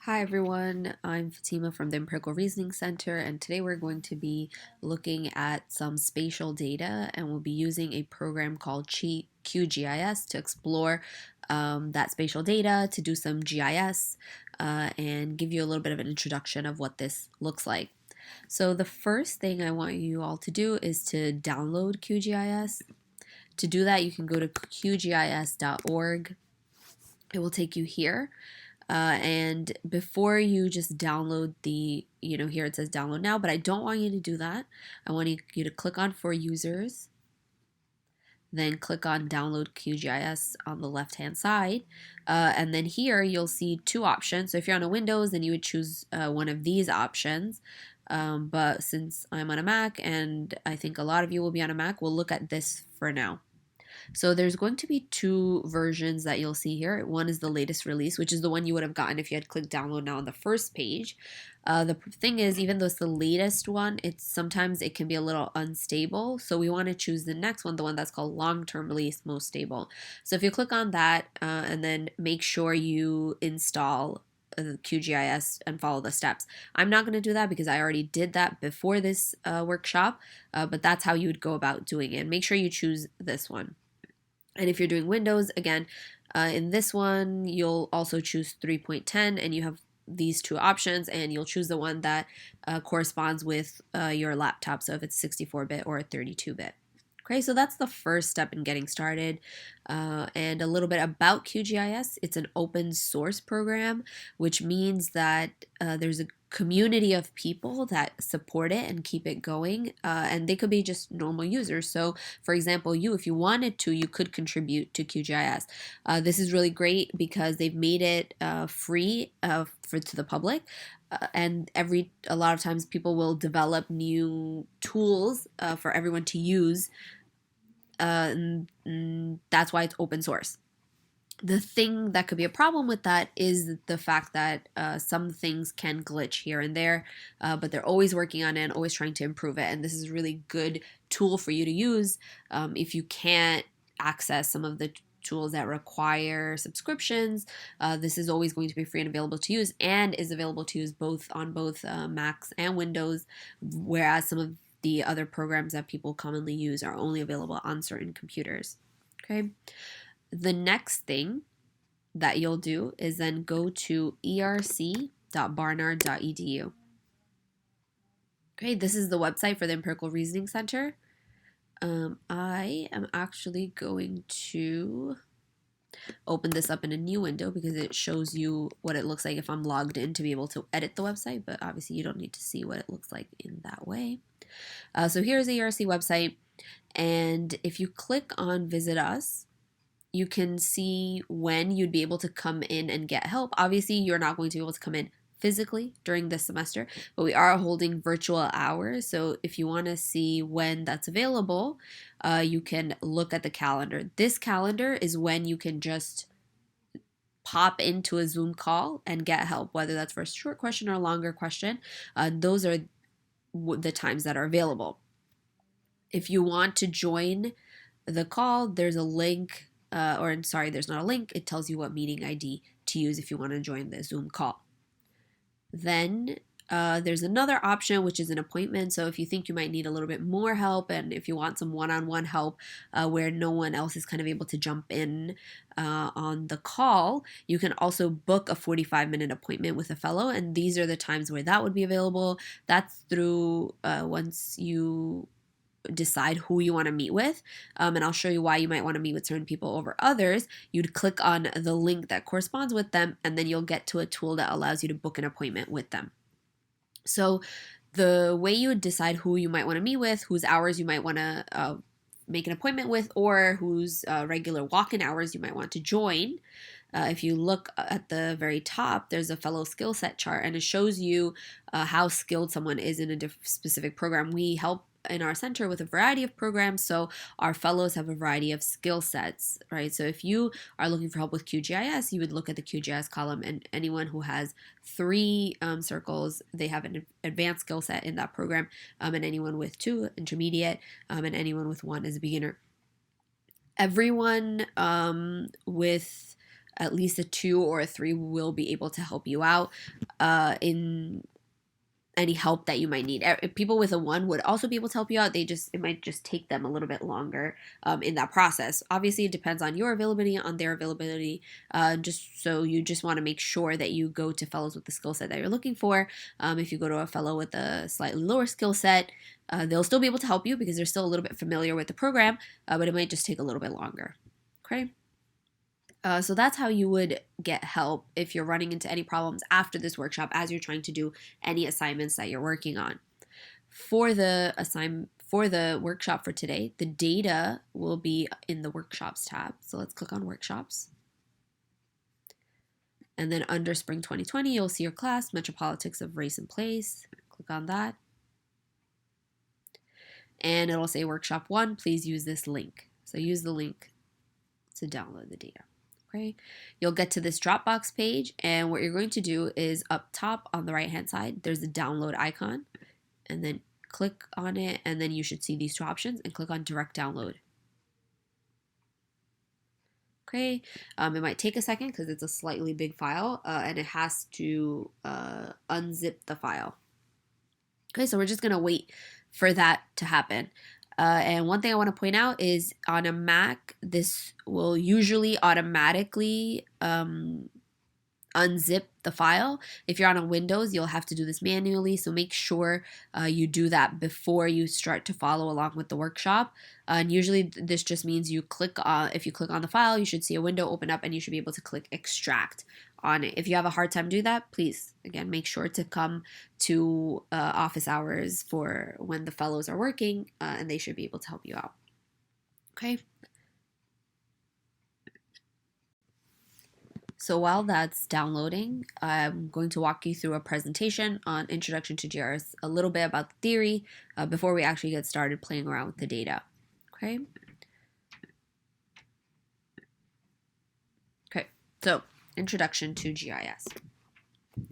Hi everyone, I'm Fatima from the Empirical Reasoning Center, and today we're going to be looking at some spatial data, and we'll be using a program called QGIS to explore that spatial data, to do some GIS, and give you a little bit of an introduction of what this looks like. So the first thing I want you all to do is to download QGIS. To do that, you can go to qgis.org. It will take you here. And before you just download here it says download now, but I don't want you to do that. I want you to click on for users, then click on download QGIS on the left hand side. And then here you'll see two options. So if you're on a Windows, then you would choose one of these options. But since I'm on a Mac, and I think a lot of you will be on a Mac, we'll look at this for now. So there's going to be two versions that you'll see here. One is the latest release, which is the one you would have gotten if you had clicked download now on the first page. The thing is, even though it's the latest one, sometimes it can be a little unstable. So we want to choose the next one, the one that's called long-term release, most stable. So if you click on that and then make sure you install QGIS and follow the steps. I'm not going to do that because I already did that before this workshop, but that's how you would go about doing it. Make sure you choose this one. And if you're doing Windows, again, in this one, you'll also choose 3.10 and you have these two options, and you'll choose the one that corresponds with your laptop. So if it's 64-bit or 32-bit. Okay, so that's the first step in getting started. And a little bit about QGIS. It's an open source program, which means that there's a community of people that support it and keep it going, and they could be just normal users. So for example, if you wanted to, you could contribute to QGIS. This is really great because they've made it free to the public. And a lot of times people will develop new tools for everyone to use, and that's why it's open source. The thing that could be a problem with that is the fact that some things can glitch here and there, but they're always working on it and always trying to improve it. And this is a really good tool for you to use if you can't access some of the tools that require subscriptions. This is always going to be free and available to use, and is available to use on both Macs and Windows, whereas some of the other programs that people commonly use are only available on certain computers. Okay. The next thing that you'll do is then go to erc.barnard.edu. Okay, this is the website for the Empirical Reasoning Center. I am actually going to open this up in a new window because it shows you what it looks like if I'm logged in to be able to edit the website, but obviously you don't need to see what it looks like in that way. So here's the ERC website, and if you click on Visit Us, you can see when you'd be able to come in and get help. Obviously, you're not going to be able to come in physically during this semester, but we are holding virtual hours. So if you want to see when that's available, you can look at the calendar. This calendar is when you can just pop into a Zoom call and get help, whether that's for a short question or a longer question. Those are the times that are available. If you want to join the call, there's a link. There's not a link. It tells you what meeting ID to use if you want to join the Zoom call. Then there's another option, which is an appointment. So if you think you might need a little bit more help, and if you want some one-on-one help where no one else is kind of able to jump in on the call, you can also book a 45-minute appointment with a fellow, and these are the times where that would be available. That's through once you decide who you want to meet with, and I'll show you why you might want to meet with certain people over others. You'd click on the link that corresponds with them, and then you'll get to a tool that allows you to book an appointment with them. So the way you would decide who you might want to meet with, whose hours you might want to make an appointment with, or whose regular walk-in hours you might want to join. If you look at the very top, there's a fellow skill set chart, and it shows you how skilled someone is in a specific program. We help in our center with a variety of programs, so our fellows have a variety of skill sets, right? So if you are looking for help with QGIS, you would look at the QGIS column, and anyone who has 3 circles, they have an advanced skill set in that program, and anyone with 2, intermediate, and anyone with 1 is a beginner. Everyone with at least a 2 or a 3 will be able to help you out in any help that you might need. People with a 1 would also be able to help you out. It might just take them a little bit longer in that process. Obviously, it depends on your availability, on their availability. Just so you just want to make sure that you go to fellows with the skill set that you're looking for. If you go to a fellow with a slightly lower skill set, they'll still be able to help you because they're still a little bit familiar with the program, but it might just take a little bit longer. Okay. So that's how you would get help if you're running into any problems after this workshop as you're trying to do any assignments that you're working on. For the workshop for today, the data will be in the workshops tab. So let's click on workshops. And then under Spring 2020, you'll see your class, Metropolitics of Race and Place. Click on that. And it'll say workshop 1, please use this link. So use the link to download the data. Okay. You'll get to this Dropbox page, and what you're going to do is up top on the right hand side, there's a download icon, and then click on it, and then you should see these 2 options, and click on direct download. Okay, it might take a second because it's a slightly big file, and it has to unzip the file. Okay, so we're just gonna wait for that to happen. And one thing I want to point out is on a Mac, this will usually automatically unzip the file. If you're on a Windows, you'll have to do this manually, so make sure you do that before you start to follow along with the workshop. And usually this just means if you click on the file, you should see a window open up and you should be able to click extract on it. If you have a hard time doing that, please, again, make sure to come to office hours for when the fellows are working, and they should be able to help you out. Okay. So while that's downloading, I'm going to walk you through a presentation on Introduction to GIS, a little bit about the theory before we actually get started playing around with the data. Okay. Okay, so Introduction to GIS.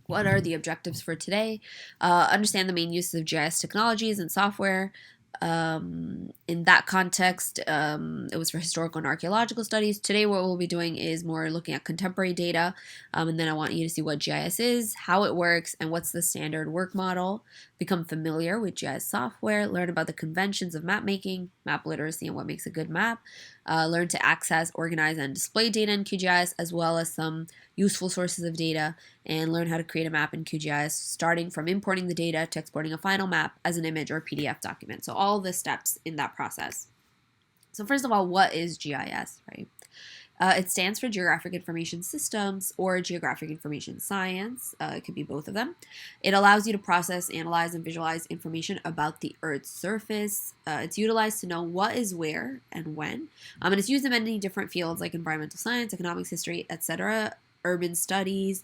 What are the objectives for today? Understand the main uses of GIS technologies and software. In that context, it was for historical and archaeological studies. Today what we'll be doing is more looking at contemporary data, and then I want you to see what GIS is, how it works, and what's the standard work model. Become familiar with GIS software, learn about the conventions of map making, map literacy, and what makes a good map. Learn to access, organize, and display data in QGIS, as well as some useful sources of data, and learn how to create a map in QGIS, starting from importing the data to exporting a final map as an image or PDF document. So all the steps in that process. So first of all, what is GIS, right? It stands for Geographic Information Systems or Geographic Information Science. It could be both of them. It allows you to process, analyze, and visualize information about the Earth's surface. It's utilized to know what is where and when. And it's used in many different fields like environmental science, economics, history, etc., urban studies,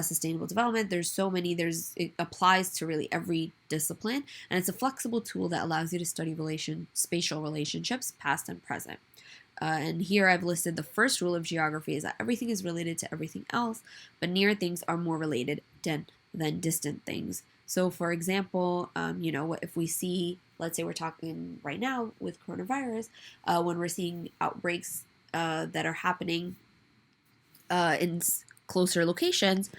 sustainable development. There's so many. It applies to really every discipline, and it's a flexible tool that allows you to study spatial relationships, past and present. And here I've listed the first rule of geography is that everything is related to everything else, but near things are more related than distant things. So for example, if we see, let's say we're talking right now with coronavirus, when we're seeing outbreaks that are happening in closer locations,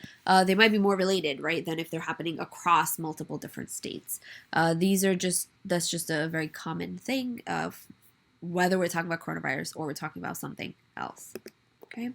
they might be more related, right, than if they're happening across multiple different states. That's just a very common thing of whether we're talking about coronavirus or we're talking about something else. Okay,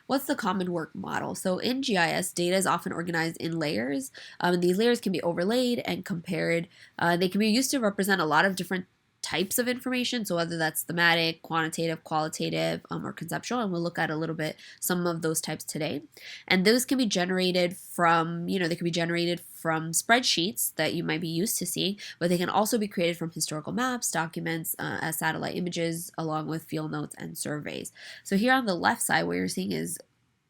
what's the common work model? So in GIS, data is often organized in layers, and these layers can be overlaid and compared. They can be used to represent a lot of different types of information, so whether that's thematic, quantitative, qualitative, or conceptual, and we'll look at a little bit some of those types today. And those can be generated from, they can be generated from spreadsheets that you might be used to seeing, but they can also be created from historical maps, documents, as satellite images, along with field notes and surveys. So here on the left side, what you're seeing is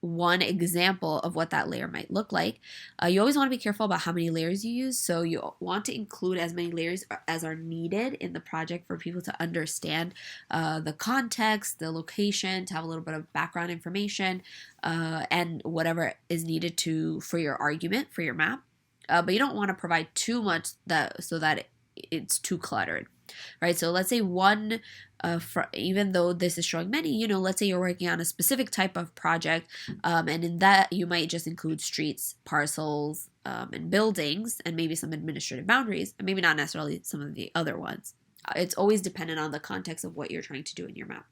one example of what that layer might look like. You always want to be careful about how many layers you use, so you want to include as many layers as are needed in the project for people to understand the context, the location, to have a little bit of background information, and whatever is needed for your argument, for your map. But you don't want to provide too much so that it's too cluttered. right? So let's say one, even though this is showing many, let's say you're working on a specific type of project, and in that you might just include streets, parcels, and buildings, and maybe some administrative boundaries, and maybe not necessarily some of the other ones. It's always dependent on the context of what you're trying to do in your map.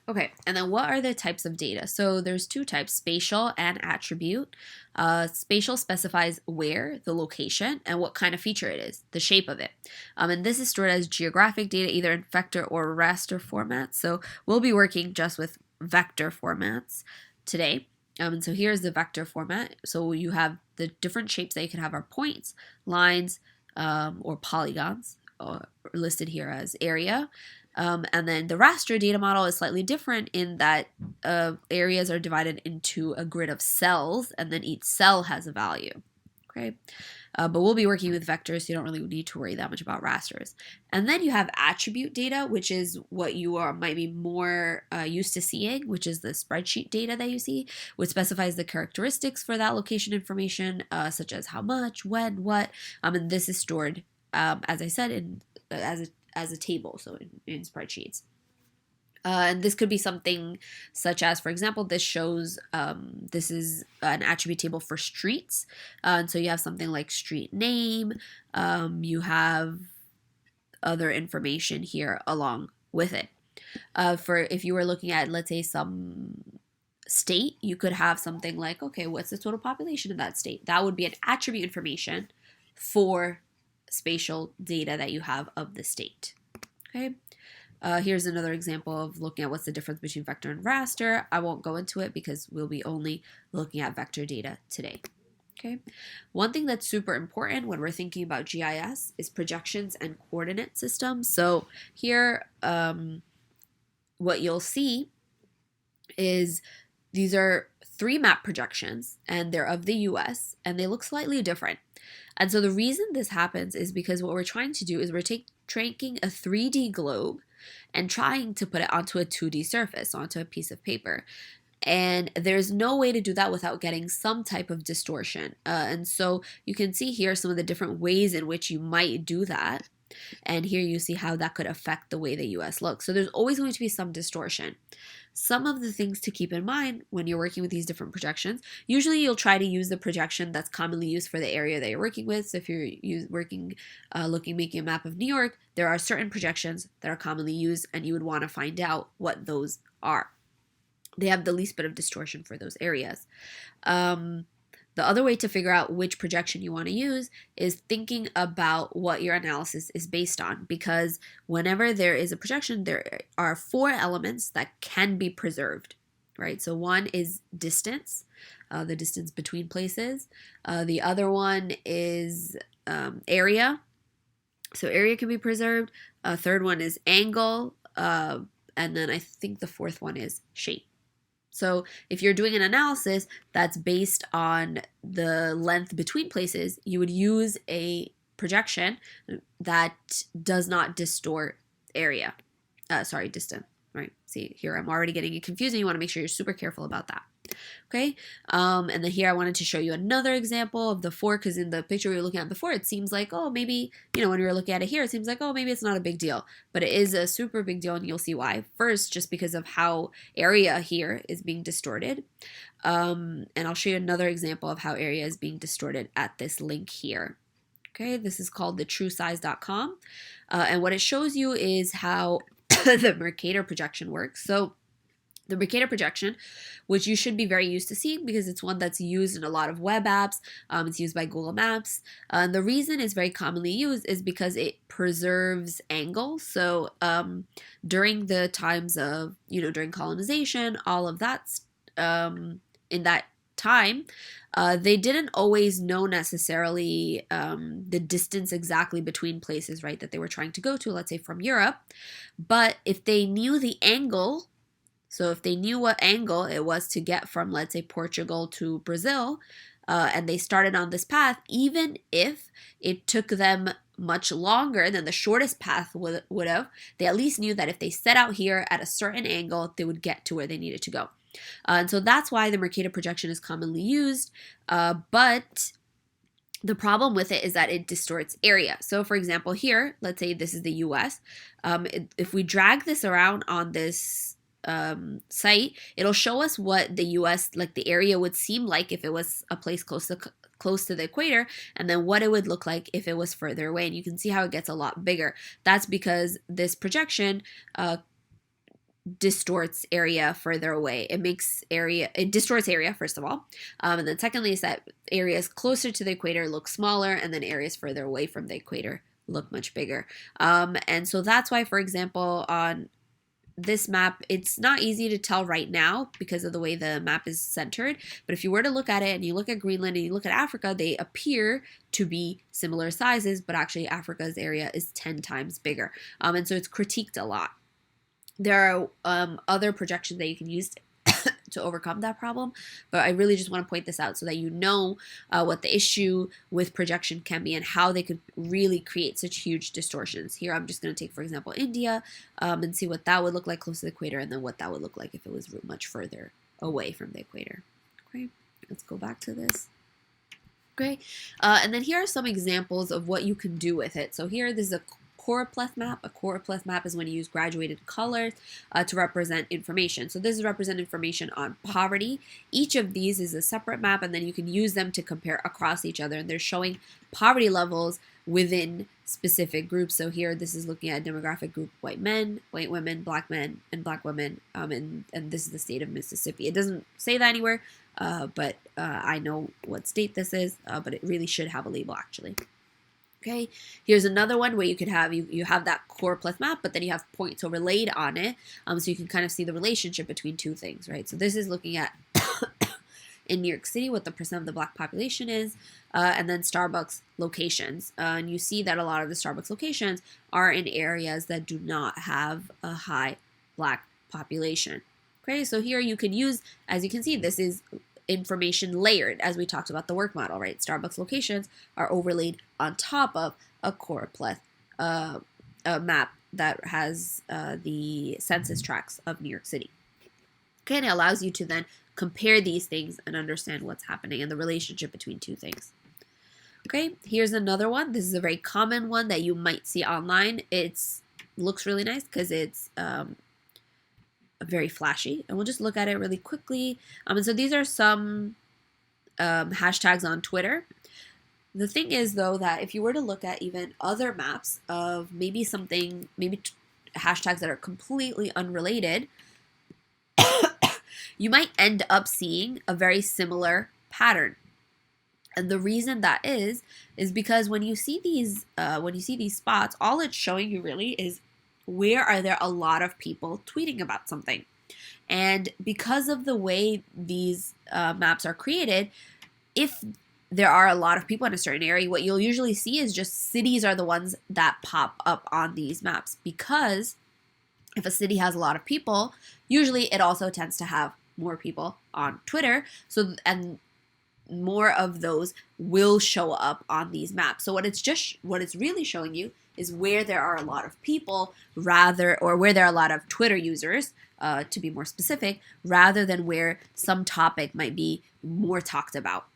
Okay, and then what are the types of data? So there's two types, spatial and attribute. Spatial specifies where, the location, and what kind of feature it is, the shape of it. And this is stored as geographic data, either in vector or raster formats. So we'll be working just with vector formats today. And so here's the vector format. So you have the different shapes that you can have are points, lines, or polygons, listed here as area. And then the raster data model is slightly different in that areas are divided into a grid of cells, and then each cell has a value. Okay, but we'll be working with vectors, so you don't really need to worry that much about rasters. And then you have attribute data, which is what you might be more used to seeing, which is the spreadsheet data that you see, which specifies the characteristics for that location information, such as how much, when, what, and this is stored, as I said, as a table, so in spreadsheets. And this could be something such as, for example, this shows, this is an attribute table for streets. And so you have something like street name. You have other information here along with it. For if you were looking at, let's say, some state, you could have something like, okay, what's the total population of that state? That would be an attribute information for spatial data that you have of the state. Okay, here's another example of looking at what's the difference between vector and raster. I won't go into it because we'll be only looking at vector data today. Okay, one thing that's super important when we're thinking about GIS is projections and coordinate systems. So here, what you'll see is these are 3 map projections, and they're of the US, and they look slightly different. And so the reason this happens is because what we're trying to do is we're taking a 3D globe and trying to put it onto a 2D surface, onto a piece of paper. And there's no way to do that without getting some type of distortion. And so you can see here some of the different ways in which you might do that. And here you see how that could affect the way the US looks. So there's always going to be some distortion. Some of the things to keep in mind when you're working with these different projections, usually you'll try to use the projection that's commonly used for the area that you're working with. So if you're making a map of New York, there are certain projections that are commonly used, and you would want to find out what those are. They have the least bit of distortion for those areas. The other way to figure out which projection you want to use is thinking about what your analysis is based on, because whenever there is a projection, there are 4 elements that can be preserved, right? So one is distance, the distance between places. The other one is area. So area can be preserved. Third one is angle. And then I think the fourth one is shape. So if you're doing an analysis that's based on the length between places, you would use a projection that does not distort area. Distance, right? See, here I'm already getting it confusing. You want to make sure you're super careful about that. Okay, and then here I wanted to show you another example of the 4, because in the picture we were looking at before, it seems like, oh, maybe, when we were looking at it here, it seems like, oh, maybe it's not a big deal. But it is a super big deal, and you'll see why. First, just because of how area here is being distorted. And I'll show you another example of how area is being distorted at this link here. Okay, this is called the truesize.com. And what it shows you is how the Mercator projection works. So the Mercator projection, which you should be very used to seeing because it's one that's used in a lot of web apps. It's used by Google Maps. And the reason it's very commonly used is because it preserves angles. So during the times of, during colonization, all of that, in that time, they didn't always know necessarily the distance exactly between places, right, that they were trying to go to, let's say from Europe. But if they knew the angle, so if they knew what angle it was to get from, let's say, Portugal to Brazil, and they started on this path, even if it took them much longer than the shortest path would have, they at least knew that if they set out here at a certain angle, they would get to where they needed to go. And so that's why the Mercator projection is commonly used. But The problem with it is that it distorts area. So for example, here, let's say this is the US. If we drag this around on this site, it'll show us what the US, like the area would seem like if it was a place close to the equator, and then what it would look like if it was further away. And you can see how it gets a lot bigger. That's because this projection distorts area further away. It distorts area, first of all. And then secondly is that areas closer to the equator look smaller, and then areas further away from the equator look much bigger. And so that's why, for example, on this map, it's not easy to tell right now because of the way the map is centered. But if you were to look at it and you look at Greenland and you look at Africa, they appear to be similar sizes, but actually Africa's area is 10 times bigger. And so it's critiqued a lot. There are other projections that you can use to overcome that problem, but I really just want to point this out so that you know what the issue with projection can be and how they could really create such huge distortions. Here I'm just going to take, for example, India and see what that would look like close to the equator, and then what that would look like if it was much further away from the equator. Okay, let's go back to this. Okay, and then here are some examples of what you can do with it. So here, this is a choropleth map. A choropleth map is when you use graduated colors to represent information. So this is represent information on poverty. Each of these is a separate map, and then you can use them to compare across each other. And they're showing poverty levels within specific groups. So here, this is looking at a demographic group: white men, white women, men, and black women. And this is the state of Mississippi. It doesn't say that anywhere, but I know what state this is, but it really should have a label actually. Okay, here's another one where you could have, you have that choropleth map, but then you have points overlaid on it, so you can kind of see the relationship between two things, right? So this is looking at in New York City what the percent of the black population is, and then Starbucks locations. And you see that a lot of the Starbucks locations are in areas that do not have a high black population. Okay, so here you can use, as you can see, this is information layered, as we talked about the work model, right? Starbucks locations are overlaid on top of a choropleth a map that has the census tracts of New York City. Okay, and it allows you to then compare these things and understand what's happening and the relationship between two things. Okay, here's another one. This is a very common one that you might see online. It looks really nice because it's very flashy, and we'll just look at it really quickly. And so these are some hashtags on Twitter. The thing is, though, that if you were to look at even other maps of maybe hashtags that are completely unrelated, you might end up seeing a very similar pattern. And the reason that is because when you see these spots, all it's showing you really is where are there a lot of people tweeting about something. And because of the way these maps are created, if there are a lot of people in a certain area, what you'll usually see is just cities are the ones that pop up on these maps, because if a city has a lot of people, usually it also tends to have more people on Twitter. So, and more of those will show up on these maps. So what it's really showing you is where there are a lot of people or where there are a lot of Twitter users, to be more specific, rather than where some topic might be more talked about.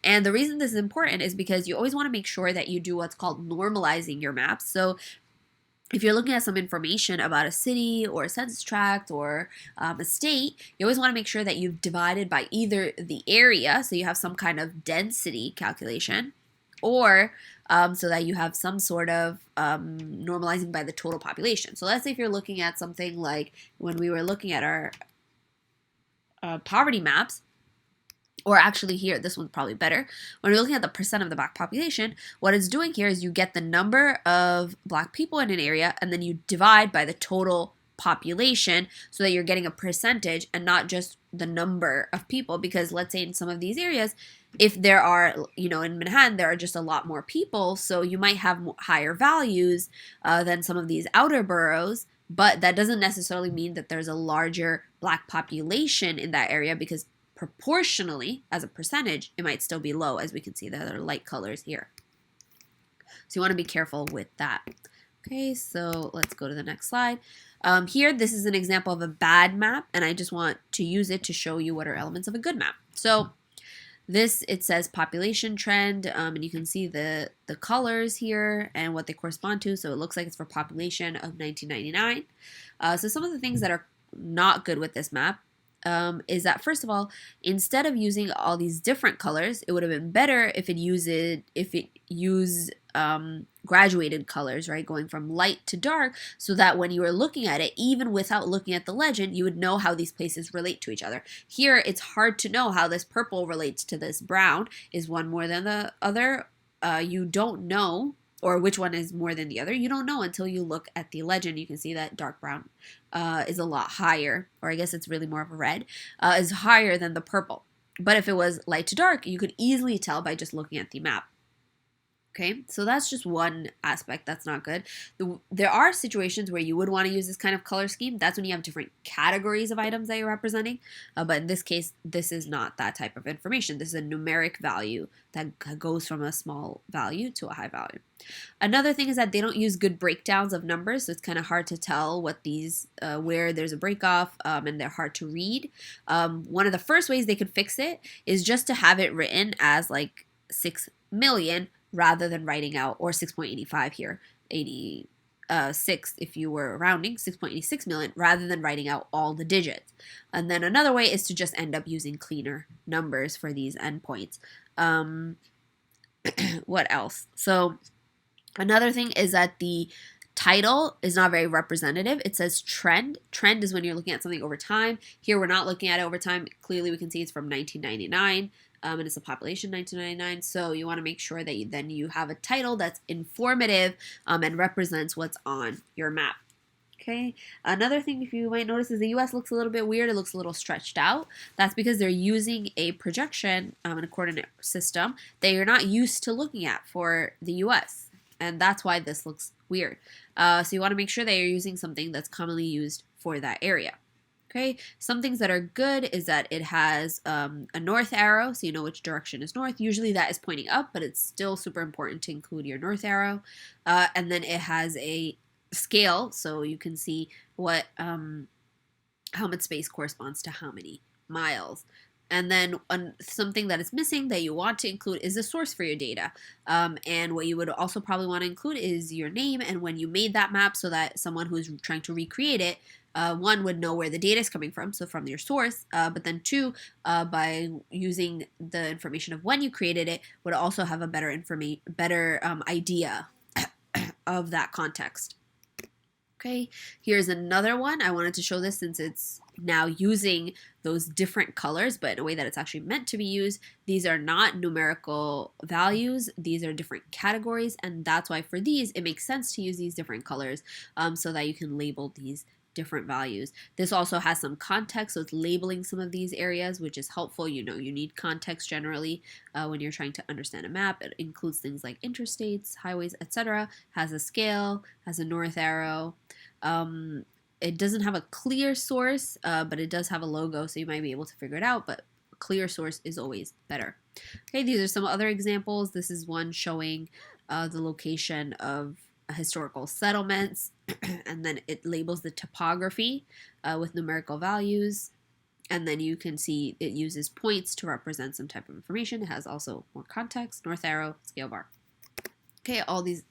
And the reason this is important is because you always want to make sure that you do what's called normalizing your maps. So if you're looking at some information about a city or a census tract or a state, you always want to make sure that you've divided by either the area, so you have some kind of density calculation, or so that you have some sort of normalizing by the total population. So let's say if you're looking at something like when we were looking at our poverty maps, or actually here, this one's probably better. When you're looking at the percent of the black population, what it's doing here is you get the number of black people in an area, and then you divide by the total population so that you're getting a percentage and not just the number of people. Because let's say in some of these areas, if there are, in Manhattan, there are just a lot more people, so you might have higher values than some of these outer boroughs, but that doesn't necessarily mean that there's a larger black population in that area, because proportionally, as a percentage, it might still be low, as we can see that are light colors here. So you want to be careful with that. Okay, so let's go to the next slide. Here, this is an example of a bad map, and I just want to use it to show you what are elements of a good map. So This, it says population trend, and you can see the colors here and what they correspond to. So it looks like it's for population of 1999. So some of the things that are not good with this map is that, first of all, instead of using all these different colors, it would have been better if it used graduated colors, right, going from light to dark, so that when you were looking at it, even without looking at the legend, you would know how these places relate to each other. Here, it's hard to know how this purple relates to this brown. Is one more than the other? You don't know, or which one is more than the other. You don't know until you look at the legend. You can see that dark brown is a lot higher, or I guess it's really more of a red, is higher than the purple. But if it was light to dark, you could easily tell by just looking at the map. Okay, so that's just one aspect that's not good. There are situations where you would want to use this kind of color scheme. That's when you have different categories of items that you're representing. But in this case, this is not that type of information. This is a numeric value that goes from a small value to a high value. Another thing is that they don't use good breakdowns of numbers, so it's kind of hard to tell what these, where there's a break off, and they're hard to read. One of the first ways they could fix it is just to have it written as like 6 million, rather than writing out, or 6.85 here, 86 if you were rounding, 6.86 million, rather than writing out all the digits. And then another way is to just end up using cleaner numbers for these endpoints. What else? So another thing is that the title is not very representative. It says trend. Trend is when you're looking at something over time. Here we're not looking at it over time. Clearly we can see it's from 1999. And it's a population 1999, so you want to make sure that you have a title that's informative and represents what's on your map. Okay. Another thing, if you might notice, is the U.S. looks a little bit weird. It looks a little stretched out. That's because they're using a projection and a coordinate system that you're not used to looking at for the U.S., and that's why this looks weird. So you want to make sure that you're using something that's commonly used for that area. Okay, some things that are good is that it has a north arrow, so you know which direction is north. Usually that is pointing up, but it's still super important to include your north arrow. And then it has a scale, so you can see what how much space corresponds to how many miles. And then something that is missing that you want to include is the source for your data. And what you would also probably want to include is your name and when you made that map, so that someone who's trying to recreate it, one, would know where the data is coming from, so from your source, but then two, by using the information of when you created it, would also have a better idea of that context. Okay, here's another one. I wanted to show this since it's now using those different colors, but in a way that it's actually meant to be used. These are not numerical values. These are different categories, and that's why for these, it makes sense to use these different colors so that you can label these different values. This also has some context, so it's labeling some of these areas, which is helpful. You know, you need context generally when you're trying to understand a map. It includes things like interstates, highways, etc. Has a scale, has a north arrow. It doesn't have a clear source, but it does have a logo, so you might be able to figure it out, but a clear source is always better. Okay, these are some other examples. This is one showing the location of historical settlements, and then it labels the topography with numerical values, and then you can see it uses points to represent some type of information. It has also more context, north arrow, scale bar. Okay, all these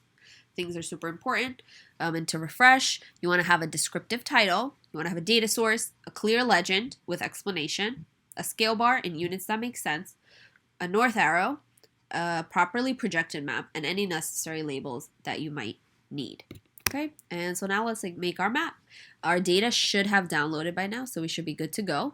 things are super important. And to refresh, you want to have a descriptive title, you want to have a data source, a clear legend with explanation, a scale bar in units that make sense, a north arrow, a properly projected map, and any necessary labels that you might need. Okay, and so now let's make our map. Our data should have downloaded by now, so we should be good to go.